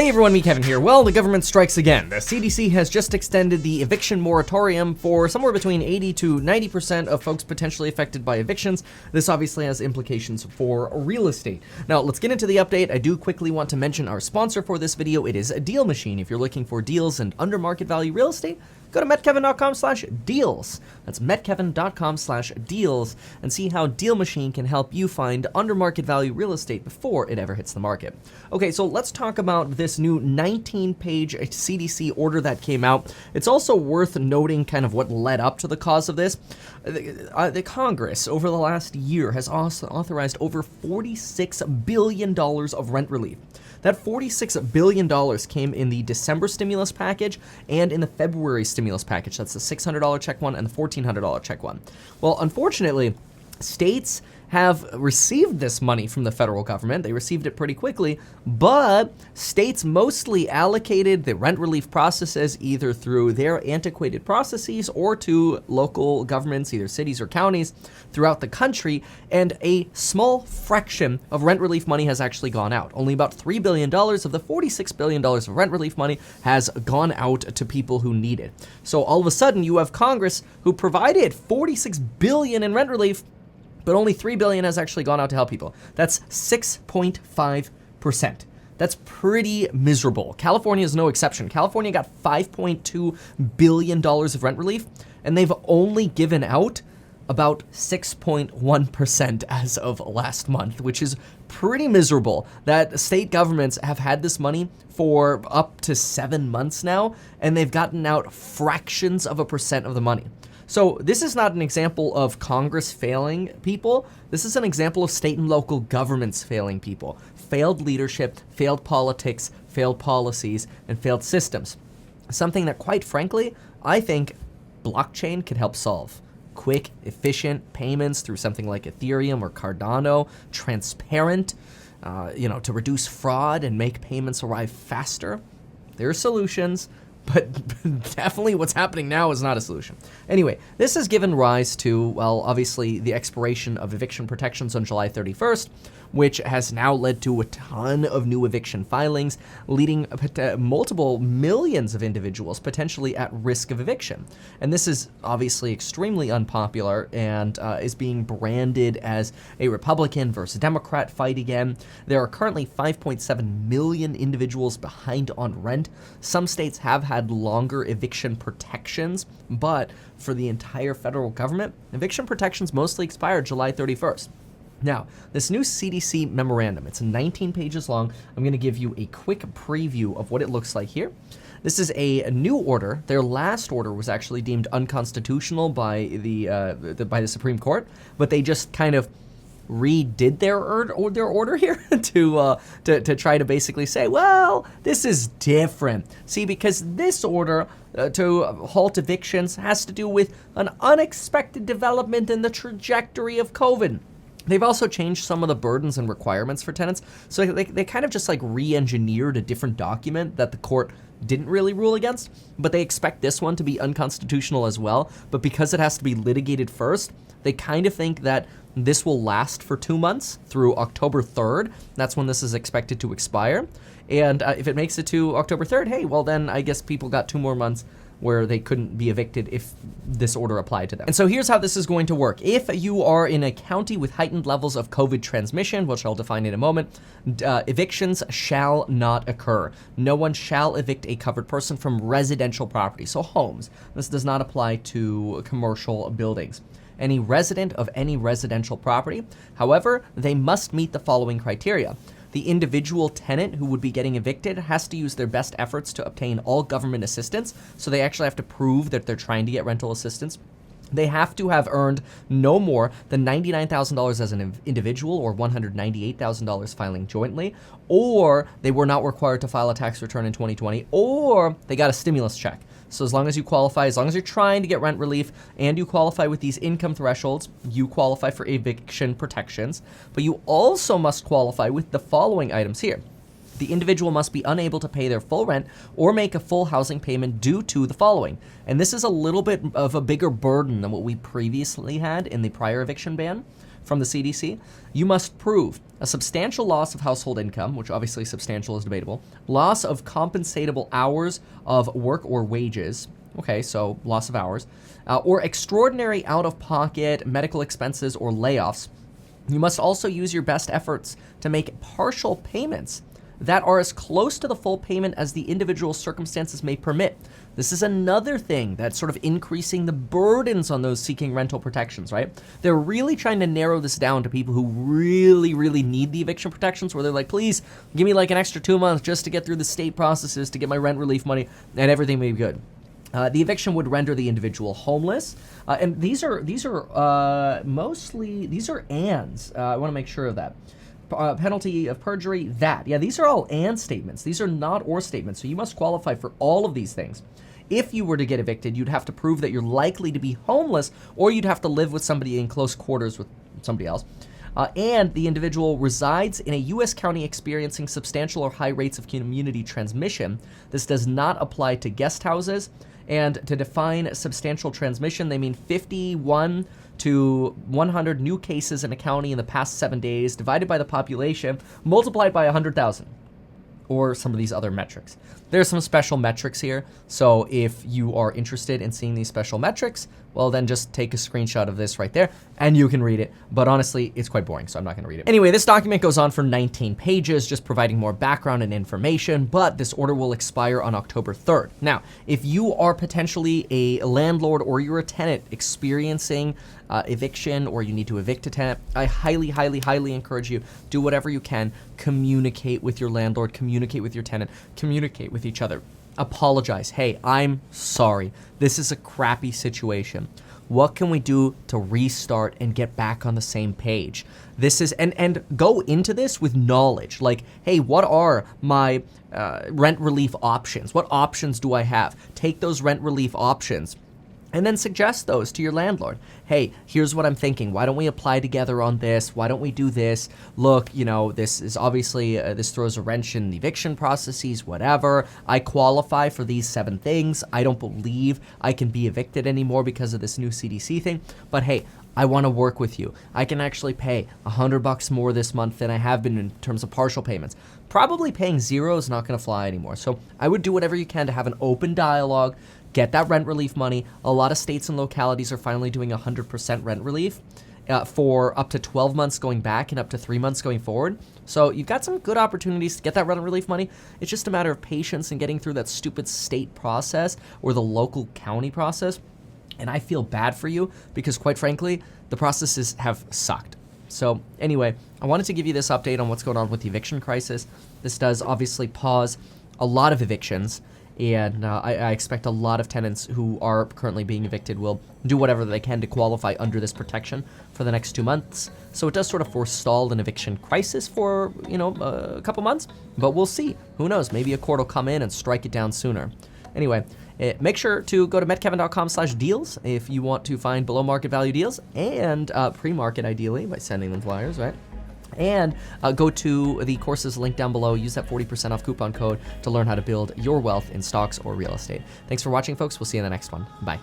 Hey everyone, me Kevin here. Well, the government strikes again. The CDC has just extended the eviction moratorium for somewhere between 80 to 90% of folks potentially affected by evictions. This obviously has implications for real estate. Now, let's get into the update. I do quickly want to mention our sponsor for this video. It is a Deal Machine. If you're looking for deals and under market value real estate, go to metkevin.com/deals. That's metkevin.com/deals and see how Deal Machine can help you find under market value real estate before it ever hits the market. Okay, so let's talk about this new 19-page CDC order that came out. It's also worth noting kind of what led up to the cause of this. The Congress over the last year has also authorized over $46 billion of rent relief. That $46 billion came in the December stimulus package and in the February stimulus package. That's the $600 check one and the $1,400 check one. Well, unfortunately, states have received this money from the federal government. They received it pretty quickly, but states mostly allocated the rent relief processes either through their antiquated processes or to local governments, either cities or counties throughout the country, and a small fraction of rent relief money has actually gone out. Only about $3 billion of the $46 billion of rent relief money has gone out to people who need it. So all of a sudden you have Congress who provided $46 billion in rent relief, but only $3 billion has actually gone out to help people. That's 6.5%. That's pretty miserable. California is no exception. California got $5.2 billion of rent relief, and they've only given out about 6.1% as of last month, which is pretty miserable. That state governments have had this money for up to 7 months now, and they've gotten out fractions of a percent of the money. So this is not an example of Congress failing people. This is an example of state and local governments failing people. Failed leadership, failed politics, failed policies, and failed systems. Something that, quite frankly, I think blockchain could help solve. Quick, efficient payments through something like Ethereum or Cardano, transparent, to reduce fraud and make payments arrive faster. There are solutions, but definitely what's happening now is not a solution. Anyway, this has given rise to, well, obviously the expiration of eviction protections on July 31st, which has now led to a ton of new eviction filings, leading multiple millions of individuals potentially at risk of eviction. And this is obviously extremely unpopular and is being branded as a Republican versus Democrat fight again. There are currently 5.7 million individuals behind on rent. Some states have had longer eviction protections, but for the entire federal government, eviction protections mostly expired July 31st. Now, this new CDC memorandum, it's 19 pages long. I'm going to give you a quick preview of what it looks like here. This is a new order. Their last order was actually deemed unconstitutional by the Supreme Court, but they just kind of redid their order here to try to basically say, well, this is different. See, because this order to halt evictions has to do with an unexpected development in the trajectory of COVID. They've also changed some of the burdens and requirements for tenants. So they kind of just like re-engineered a different document that the court didn't really rule against, but they expect this one to be unconstitutional as well. But because it has to be litigated first, they kind of think that this will last for 2 months through October 3rd. That's when this is expected to expire. And if it makes it to October 3rd, hey, well then I guess people got 2 more months where they couldn't be evicted if this order applied to them. And so here's how this is going to work. If you are in a county with heightened levels of COVID transmission, which I'll define in a moment, evictions shall not occur. No one shall evict a covered person from residential property, so homes. This does not apply to commercial buildings. Any resident of any residential property, however, they must meet the following criteria. The individual tenant who would be getting evicted has to use their best efforts to obtain all government assistance, so they actually have to prove that they're trying to get rental assistance. They have to have earned no more than $99,000 as an individual or $198,000 filing jointly, or they were not required to file a tax return in 2020, or they got a stimulus check. So as long as you qualify, as long as you're trying to get rent relief and you qualify with these income thresholds, you qualify for eviction protections, but you also must qualify with the following items here. The individual must be unable to pay their full rent or make a full housing payment due to the following. And this is a little bit of a bigger burden than what we previously had in the prior eviction ban. from the CDC. You must prove a substantial loss of household income, which obviously substantial is debatable, loss of compensatable hours of work or wages, okay, so loss of hours, or extraordinary out-of-pocket medical expenses or layoffs. You must also use your best efforts to make partial payments that are as close to the full payment as the individual circumstances may permit. This is another thing that's sort of increasing the burdens on those seeking rental protections, right? They're really trying to narrow this down to people who really, really need the eviction protections, where they're like, please give me like an extra 2 months just to get through the state processes to get my rent relief money, and everything may be good. The eviction would render the individual homeless, and these are ands. I want to make sure of that. Penalty of perjury, that. Yeah, these are all and statements. These are not or statements, so you must qualify for all of these things. If you were to get evicted, you'd have to prove that you're likely to be homeless, or you'd have to live with somebody in close quarters with somebody else. And the individual resides in a U.S. county experiencing substantial or high rates of community transmission. This does not apply to guest houses. And to define substantial transmission, they mean 51 to 100 new cases in a county in the past 7 days, divided by the population, multiplied by 100,000, or some of these other metrics. There's some special metrics here, so if you are interested in seeing these special metrics, well then just take a screenshot of this right there, and you can read it. But honestly, it's quite boring, so I'm not going to read it. Anyway, this document goes on for 19 pages, just providing more background and information, but this order will expire on October 3rd. Now, if you are potentially a landlord or you're a tenant experiencing eviction, or you need to evict a tenant, I highly, highly, highly encourage you, do whatever you can, communicate with your landlord, communicate with your tenant, communicate with each other. Apologize. Hey, I'm sorry. This is a crappy situation. What can we do to restart and get back on the same page? This is, and go into this with knowledge. Like, hey, what are my rent relief options? What options do I have? Take those rent relief options and then suggest those to your landlord. Hey, here's what I'm thinking. Why don't we apply together on this? Why don't we do this? Look, you know, this is obviously, this throws a wrench in the eviction processes, whatever. I qualify for these 7 things. I don't believe I can be evicted anymore because of this new CDC thing. But hey, I want to work with you. I can actually pay $100 more this month than I have been in terms of partial payments. Probably paying 0 is not going to fly anymore. So I would do whatever you can to have an open dialogue, get that rent relief money. A lot of states and localities are finally doing 100% rent relief for up to 12 months going back and up to 3 months going forward. So you've got some good opportunities to get that rent relief money. It's just a matter of patience and getting through that stupid state process or the local county process. And I feel bad for you because, quite frankly, the processes have sucked. So anyway, I wanted to give you this update on what's going on with the eviction crisis. This does obviously pause a lot of evictions, and I expect a lot of tenants who are currently being evicted will do whatever they can to qualify under this protection for the next 2 months. So it does sort of forestall an eviction crisis for, you know, a couple months, but we'll see. Who knows? Maybe a court will come in and strike it down sooner. Anyway, make sure to go to metkevin.com/deals if you want to find below market value deals and pre-market ideally by sending them flyers, right? And go to the courses link down below. Use that 40% off coupon code to learn how to build your wealth in stocks or real estate. Thanks for watching, folks. We'll see you in the next one. Bye.